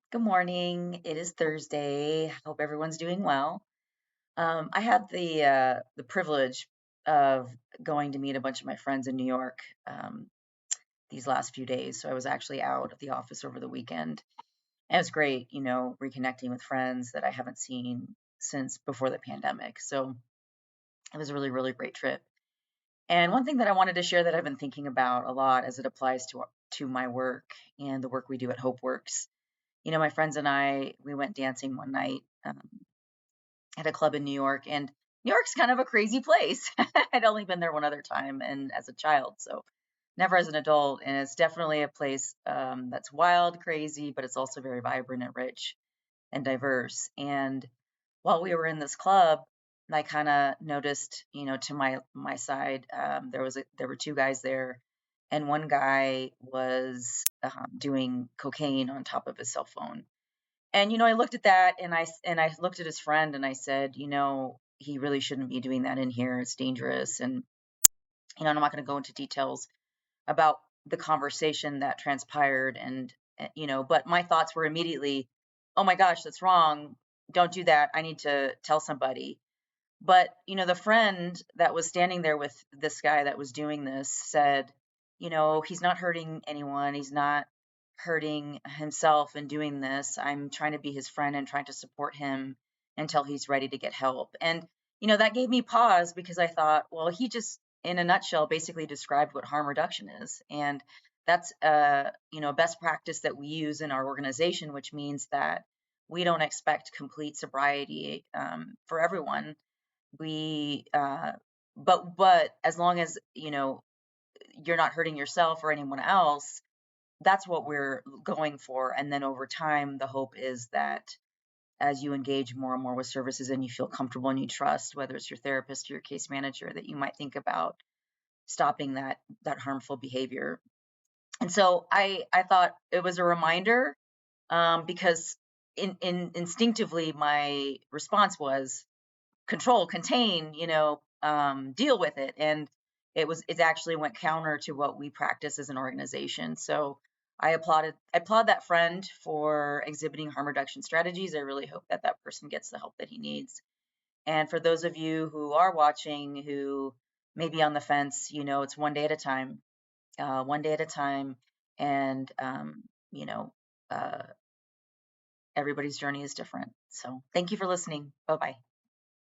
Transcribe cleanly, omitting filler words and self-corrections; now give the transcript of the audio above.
Good morning. It is Thursday. Hope everyone's doing well. I had the privilege of going to meet a bunch of my friends in New York these last few days. So I was actually out at the office over the weekend. And it was great, reconnecting with friends that I haven't seen since before the pandemic. So it was a really, really great trip. And one thing that I wanted to share that I've been thinking about a lot as it applies to my work and the work we do at HopeWorks. My friends and we went dancing one night. At a club in New York, and New York's kind of a crazy place. I'd only been there one other time and as a child, so never as an adult. And it's definitely a place that's wild, crazy, but it's also very vibrant and rich and diverse. And while we were in this club, I kind of noticed, to my side, there were two guys there, and one guy was doing cocaine on top of his cell phone. And, I looked at that and I looked at his friend and I said, he really shouldn't be doing that in here. It's dangerous. And, I'm not going to go into details about the conversation that transpired but my thoughts were immediately, oh my gosh, that's wrong. Don't do that. I need to tell somebody. But, the friend that was standing there with this guy that was doing this said, he's not hurting anyone. He's not hurting himself in doing this. I'm trying to be his friend and trying to support him until he's ready to get help. And, that gave me pause because I thought, well, he just, in a nutshell, basically described what harm reduction is. And that's, best practice that we use in our organization, which means that we don't expect complete sobriety for everyone. We but as long as you're not hurting yourself or anyone else, that's what we're going for. And then over time, the hope is that as you engage more and more with services and you feel comfortable and you trust, whether it's your therapist or your case manager, that you might think about stopping that harmful behavior. And so I thought it was a reminder, because in instinctively my response was control, contain, deal with it. And it actually went counter to what we practice as an organization. So I applaud that friend for exhibiting harm reduction strategies. I really hope that that person gets the help that he needs. And for those of you who are watching, who may be on the fence, it's one day at a time, one day at a time. And, you know, uh, everybody's journey is different. So thank you for listening. Bye bye.